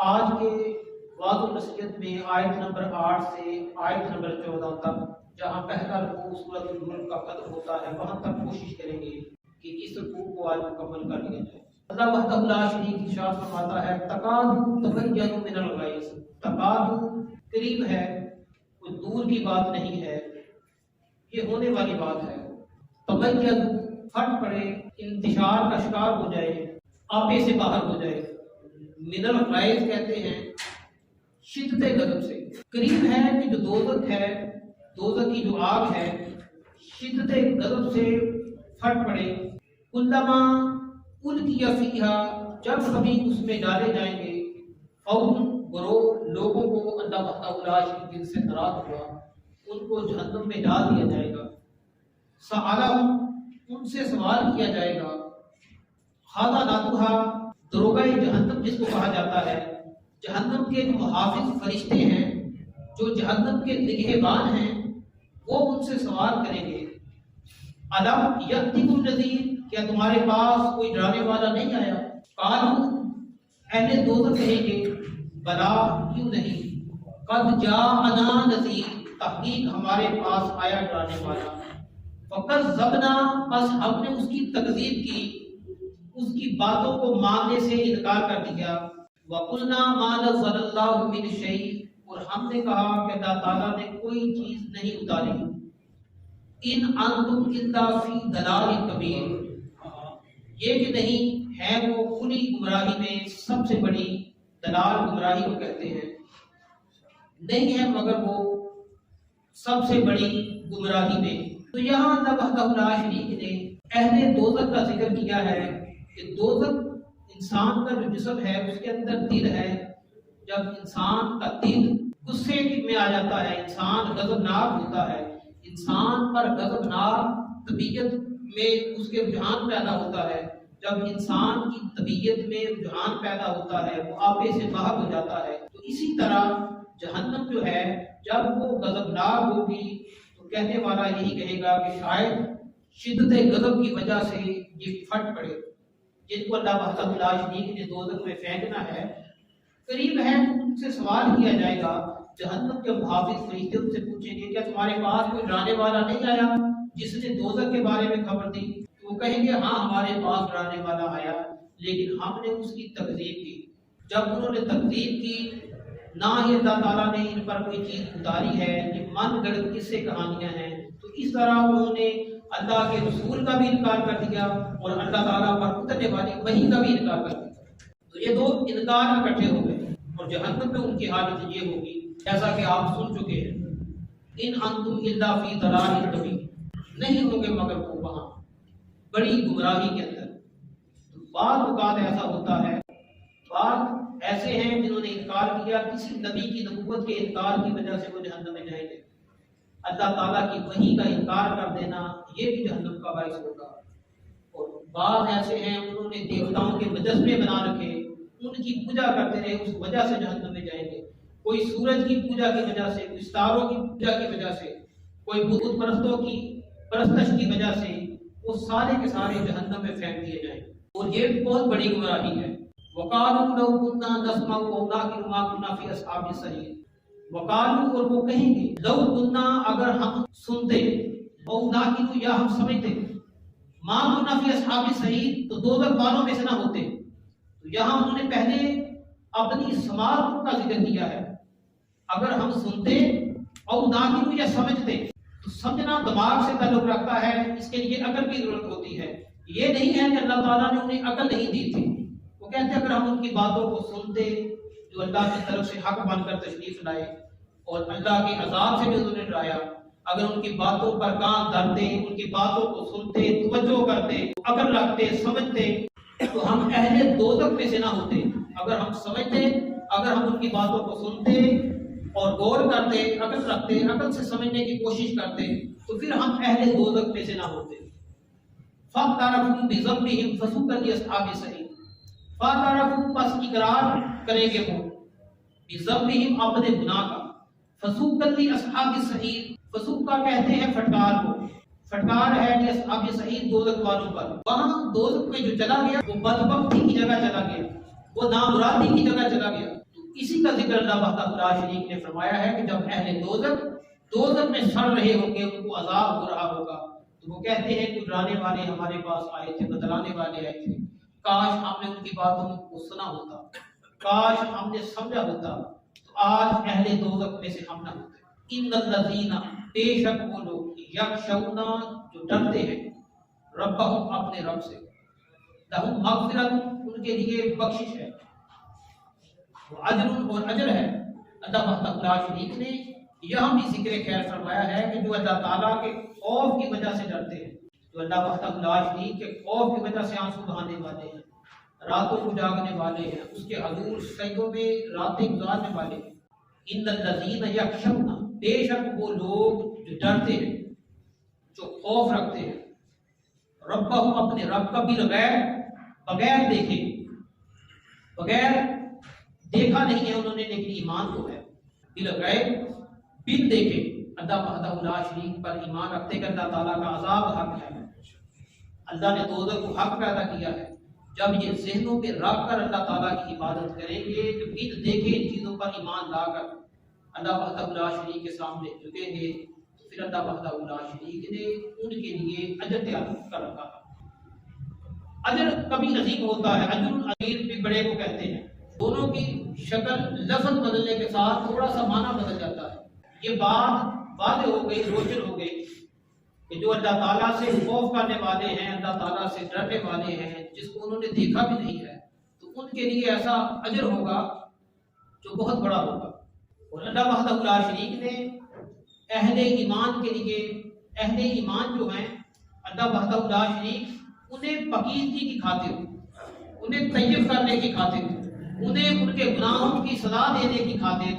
آج کے وعظ و نصیحت میں آیت نمبر 8 سے آیت نمبر 14 تک جہاں پہلا رکوع سورۃ الملک کا ختم ہوتا ہے وہاں تک کوشش کریں گے کہ اس رکوع کو آج مکمل کر لیا جائے۔ اللہ وحدہ لا شریک ارشاد فرماتا ہے تکاد تبین من الغیظ، تکاد قریب ہے، کوئی دور کی بات نہیں ہے، یہ ہونے والی بات ہے۔ تبین پھٹ پڑے، انتشار کا شکار ہو جائے، آپے سے باہر ہو جائے۔ من الغیظ کہتے ہیں شدت غضب سے، قریب ہے کہ جو دوزخ ہے، دوزخ کی جو آگ ہے شدت غضب سے پھٹ پڑے۔ کلما القی فیہا، جب کبھی اس میں ڈالے جائیں گے، فوراً گروہ لوگوں کو اللہ وحدہ لا شریک سے ناراض ہوا ان کو جہنم میں ڈال دیا جائے گا۔ سألہم، ان سے سوال کیا جائے گا، خزنتہا، دروغہ جہنم جس کو کہا جاتا ہے، جہنم کے محافظ فرشتے ہیں جو جہنم کے نگہبان ہیں، وہ ان سے سوال کریں گے الم یأتکم نذیر، کیا تمہارے پاس کوئی ڈرانے والا نہیں آیا؟ قالوا، اہل دوزخ کہیں گے بلا، کیوں نہیں، قد جاءنا نذیر، تحقیق ہمارے پاس آیا ڈرانے والا، فکذبنا، بس ہم نے اس کی تکذیب کی، اس کی باتوں کو ماننے سے انکار کر دیا۔ وَقُلْنَا مَا نَزَّلَ اللَّهُ مِنْ شَيْءٍ، اور ہم نے کہا کہ اللہ تعالیٰ نے کوئی چیز نہیں اتاری۔ ان انتم الا فی ضلال کبیر، یہ کہ نہیں ہے وہ کھلی گمراہی میں سب سے بڑی، دلال گمراہی کو کہتے ہیں، نہیں ہے مگر وہ سب سے بڑی گمراہی میں۔ تو یہاں اللہ وحدہ لا شریک نے اہل دوزخ کا ذکر کیا ہے کہ دوزخ انسان کا جو جسم ہے اس کے اندر دل ہے، جب انسان کا دل غصے میں آ جاتا ہے، انسان غضبناک ہوتا ہے، انسان پر غضبناک طبیعت میں اس کے رجحان پیدا ہوتا ہے، جب انسان کی طبیعت میں رجحان پیدا ہوتا ہے وہ آپے سے باہر ہو جاتا ہے۔ تو اسی طرح جہنم جو ہے جب وہ غضبناک ہوگی تو کہنے والا یہی کہے گا کہ شاید شدت غضب کی وجہ سے یہ پھٹ پڑے، جن کو اللہ وحدہ لا شریک نے دوزخ میں پھینکنا ہے، قریب ہے تو ان سے سوال کیا جائے گا۔ جہنم کے محافظ فرشتے ان سے پوچھیں گے کیا تمہارے پاس کوئی ڈرانے والا نہیں آیا جس نے دوزخ کے بارے میں خبر دی؟ تو وہ کہیں گے ہاں ہمارے پاس ڈرانے والا آیا لیکن ہم نے اس کی تکذیب کی۔ جب انہوں نے تکذیب کی، نہ ہی اللہ تعالیٰ نے ان پر کوئی چیز اتاری ہے، یہ من گڑت قصے کہانیاں ہیں، تو اس طرح انہوں نے اللہ کے رسول کا بھی انکار کر دیا اور اللہ تعالیٰ پر اترنے والی وحی کا بھی انکار کر دیا۔ تو یہ دو انکار اکٹھے ہو گئے اور جہنم میں ان کی حالت یہ ہوگی جیسا کہ آپ سن چکے ہیں، ان انتم الا فی ضلال کبیر، نہیں ہوں گے مگر وہ وہاں بڑی گمراہی کے اندر۔ تو بعض اوقات ایسا ہوتا ہے، بعض ایسے ہیں جنہوں نے انکار کیا، کسی نبی کی نبوت کے انکار کی وجہ سے وہ جہنم میں جائیں گے۔ اللہ تعالیٰ کی وحی کا انکار کر دینا یہ بھی جہنم کا باعث ہوگا۔ اور بعض ایسے ہیں انہوں نے دیوتاؤں کے مجسمے بنا رکھے، ان کی پوجا کرتے رہے، اس وجہ سے جہنم میں جائیں گے۔ کوئی سورج کی پوجا کی وجہ سے، کوئی ستاروں کی پوجا کی وجہ سے، کوئی بت پرستوں کی پرستش کی وجہ سے، وہ سارے کے سارے جہنم میں پھینک دیے جائیں گے اور یہ بہت بڑی گمراہی ہے۔ وقالوا لو كنا نسمع او نعقل ما كنا في اصحاب السعير، وقالوا، اور وہ کہیں گے، لو كنا، اگر ہم سنتے، او نعقل، یا ہم سمجھتے، ما كنا في اصحاب السعير، تو دوزخ والوں میں سے نہ ہوتے۔ تو یہاں انہوں نے پہلے اپنی سماعت کا ذکر کیا ہے، اگر ہم سنتے او نعقل یا سمجھتے، تو سمجھنا دماغ سے تعلق رکھتا ہے، اس کے لیے عقل کی ضرورت ہوتی ہے۔ یہ نہیں ہے کہ اللہ تعالیٰ نے انہیں عقل نہیں دی تھی، وہ کہتے ہیں اگر ہم ان کی باتوں کو سنتے جو اللہ کی طرف سے حق بن کر تشریف لائے اور اللہ کے عذاب سے بھی انہوں نے ڈرایا، اگر ان کی باتوں پر کان دھرتے، ان کی باتوں کو سنتے، توجہ کرتے، عقل رکھتے، سمجھتے، تو ہم اہل دوزخ میں سے نہ ہوتے۔ اگر ہم سمجھتے، اگر ہم ان کی باتوں کو سنتے اور غور کرتے، عقل رکھتے، عقل سے سمجھنے کی کوشش کرتے، تو پھر ہم اہل دوزخ میں سے نہ ہوتے۔ فَاعْتَرَفُوا بِذَنبِهِمْ فَسُوقًا لِأَصْحَابِ السَّعِيرِ، فَاعْتَرَفُوا، پس اقرار کریں گے وہ، بِذَنبِهِمْ، اپنے گناہ کا، فَسُوقًا لِأَصْحَابِ السَّعِيرِ، فسوق کا کہتے ہیں پھٹکار کو، پھٹکار ہے لِأَصْحَابِ السَّعِيرِ، دوزخ والوں پر۔ وہاں دوزخ میں جو چلا گیا وہ بدبختی کی جگہ چلا گیا، وہ نامرادی کی جگہ چلا گیا۔ اسی کا ذکر اللہ وحدہ شریک نے فرمایا ہے کہ جب اہل دوزخ میں سڑ رہے ہوں گے، ان کو عذاب ہو رہا ہوگا، تو وہ کہتے ہیں کہ ڈرانے والے ہمارے پاس آئے تھے، بتلانے والے آئے تھے، کاش ہم نے ان کی باتوں کو سنا ہوتا، کاش ہم نے سمجھا ہوتا، تو آج اہل دوزخ میں سے ہم نہ ہوتے۔ ان الذین، بے شک وہ لوگ، یخشون، جو ڈرتے ہیں، ربہم، اپنے رب سے، لہم مغفرت، ان کے لیے بخشش ہے، اجر، اور اجر ہے۔ اللہ وحدہ شریک نے یہاں بھی ذکر خیر فرمایا ہے کہ جو اللہ تعالیٰ کے خوف کی وجہ سے ڈرتے ہیں، جو اللہ وحدہ شریک کے خوف کی وجہ سے آنسو بہانے والے ہیں، راتوں کو جاگنے والے ہیں، اس کے حضور سجدوں میں راتیں گزارنے والے ہیں۔ ان الذین یخشون، بے شک وہ لوگ جو ڈرتے ہیں، جو خوف رکھتے ہیں، ربہم، اپنے رب کا، بالغیب، بغیر دیکھے، بغیر دیکھا نہیں ہے انہوں نے لیکن ایمان تو ہے، بالغیب، بن دیکھے اللہ وحدہ شریک پر ایمان رکھتے کہ اللہ تعالیٰ کا عذاب حق ہے، اللہ نے دوزخ کو حق پیدا کیا ہے۔ جب یہ ذہنوں پہ رکھ کر اللہ تعالیٰ کی عبادت کریں گے تو بن دیکھے ان چیزوں پر ایمان لا کر اللہ وحدہ شریک کے سامنے جھکیں گے، تو پھر اللہ وحدہ شریک نے ان کے لیے اجر تیار کر رکھا ہے۔ اجر کبھی عظیم ہوتا ہے، اجر العظیم بھی بڑے کو کہتے ہیں، دونوں کی شکل لفظ بدلنے کے ساتھ تھوڑا سا معنی بدل جاتا ہے۔ یہ بات واضح ہو گئی، روشن ہو گئی کہ جو اللہ تعالیٰ سے خوف کرنے والے ہیں، اللہ تعالیٰ سے ڈرنے والے ہیں، جس کو انہوں نے دیکھا بھی نہیں ہے، تو ان کے لیے ایسا اجر ہوگا جو بہت بڑا ہوگا۔ اور اللہ وحدہ شریک نے اہل ایمان کے لیے، اہل ایمان جو ہیں، اللہ وحدہ شریک انہیں پاکیزگی کی خاطر، انہیں طیب کرنے کی خاطر، انہیں ان کے گناہوں کی سزا دینے کی خاطر،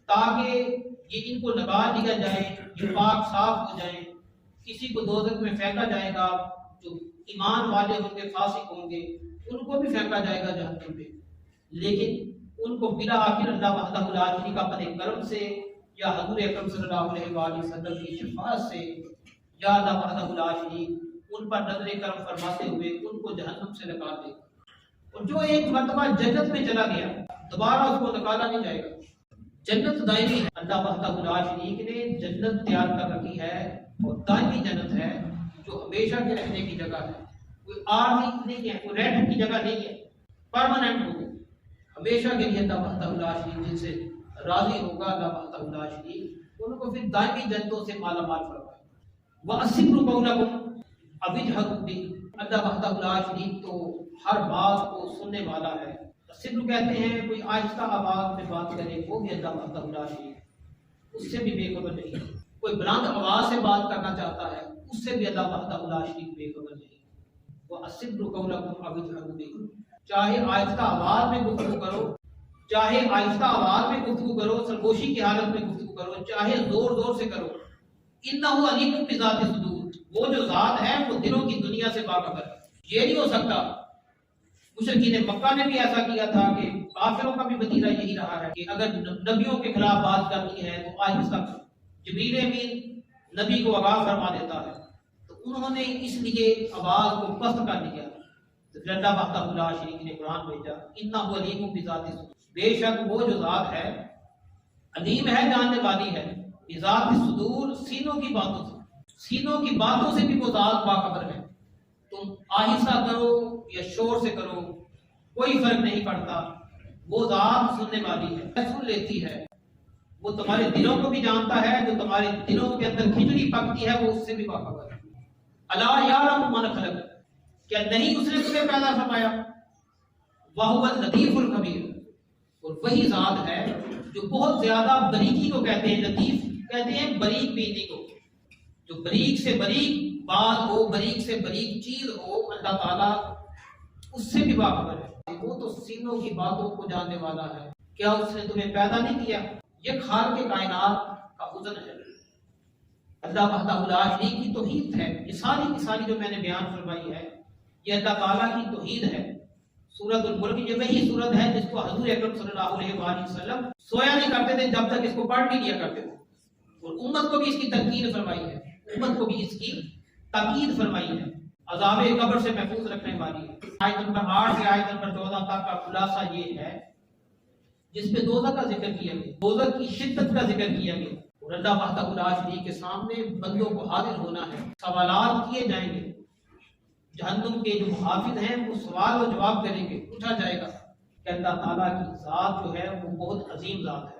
تاکہ یہ ان کو نکال لیا جائے، یہ پاک صاف ہو جائیں، کسی کو دوزخ میں پھینکا جائے گا، جو ایمان والے ہوں گے، فاسق ہوں گے، ان کو بھی پھینکا جائے گا جہنم میں، لیکن ان کو بلا آخر اللہ وحدہ شریک اپنے کرم سے یا حضور اکرم صلی اللہ علیہ وآلہ وسلم کی شفاعت سے یا اللہ وحدہ شریک ان پر نظر کرم فرماتے ہوئے ان کو جہنم سے نکال دے گا۔ اور جو ایک مرتبہ جنت میں چلا گیا دوبارہ اس کو نکالا نہیں جائے گا، جنت دائمی ہے۔ اللہ وحدہ شریک نے جنت تیار کر رکھی ہے اور دائمی جنت ہے جو ہمیشہ کے رہنے کی جگہ ہے، کوئی عارضی نہیں ہے، کوئی رہنے کی جگہ نہیں ہے، پرماننٹ ہوگی ہمیشہ کے لیے۔ اللہ وحدہ شریک جن سے راضی ہوگا اللہ وحدہ شریک ان کو پھر دائمی جنتوں سے مالا مال فرمائے۔ وَأَسِرُّوا قَوْلَكُمْ أَوِ اجْهَرُوا بِهِ، اللہ وحدہ شریک تو ہر بات کو سننے والا ہے۔ سر کہتے ہیں کوئی آہستہ آواز میں بات کرے وہ بھی اللہ وحدہ شریک اس سے بھی بے خبر نہیں، کوئی بلند آواز سے بات کرنا چاہتا ہے اس سے بھی اللہ وحدہ شریک بے خبر نہیں۔ وَأَسِرُّوا قَوْلَكُمْ أَوِ اجْهَرُوا بِهِ، چاہے آہستہ آواز میں گفتگو کرو، چاہے آہستہ آواز میں گفتگو کرو، سرگوشی کی حالت میں گفتگو کرو، چاہے زور زور سے کرو، اِنَّهُ عَلِيمٌ بِذَاتِ الصُّدُورِ، وہ جو ذات ہے وہ دلوں کی دنیا سے باخبر ہے۔ یہ نہیں ہو سکتا، مشرکین مکہ نے بھی ایسا کیا تھا کہ کافروں کا بھی وتیرہ یہی رہا ہے کہ اگر نبیوں کے خلاف بات کرنی ہے تو آہستہ کرو۔ جبریل امین نبی کو آگاہ فرما دیتا ہے، تو انہوں نے اس لیے آواز کو پست کر دیا، تو پھر اللہ وحدہ شریک نے قرآن بھیجا، اِنَّهُ عَلِيمٌ بِذَاتِ الصُّدُورِ، بے شک وہ جو ذات ہے علیم ہے، جاننے والی ہے، بذات الصدور، سینوں کی باتوں سے، سینوں کی باتوں سے بھی وہ ذات باخبر ہے۔ تم آہستہ کرو یا شور سے کرو کوئی فرق نہیں پڑتا، وہ ذات سننے والی ہے، سن لیتی ہے، وہ تمہارے دلوں کو بھی جانتا ہے، جو تمہارے دلوں کے اندر کھچڑی پکتی ہے وہ اس سے بھی باخبر ہے۔ الا یعلم من خلق، کیا نہیں اس نے تمہیں پیدا فرمایا، وہو اللطیف الخبیر، اور وہی ذات ہے جو بہت زیادہ باریکی کو کہتے ہیں، لطیف کہتے ہیں باریک بینی کو، جو باریک سے باریک بات ہو، باریک سے باریک چیز ہو، اللہ تعالیٰ اس سے بھی باخبر ہے، وہ تو سینوں کی باتوں کو جاننے والا ہے۔ کیا اس نے تمہیں پیدا نہیں کیا؟ یہ خالق کے کائنات کا حسن ہے، اللہ وحدہ شریک کی توحید ہے۔ یہ ساری کی ساری جو میں نے بیان فرمائی ہے یہ اللہ تعالیٰ کی توحید ہے۔ سورۃ الملک یہ وہی سورت ہے جس کو حضور اکرم صلی اللہ علیہ وآلہ وسلم سویا نہیں کرتے تھے جب تک اس کو پڑھ نہیں لیا کرتے تھے، اور امت کو بھی اس کی تلقین فرمائی ہے، امت کو بھی اس کی تاکید فرمائی ہے، عذاب قبر سے محفوظ رکھنے والی ہے۔ آیت نمبر 8 سے آیت نمبر 14 تک کا خلاصہ یہ ہے جس پہ دوزخ کا ذکر کیا گیا، دوزخ کی شدت کا ذکر کیا گیا، اور اللہ وحدہ لا شریک کے سامنے بندوں کو حاضر ہونا ہے، سوالات کیے جائیں گے، جہنم کے جو محافظ ہیں وہ سوال و جواب کریں گے، پوچھا جائے گا کہ اللہ تعالیٰ کی ذات جو ہے وہ بہت عظیم ذات ہے،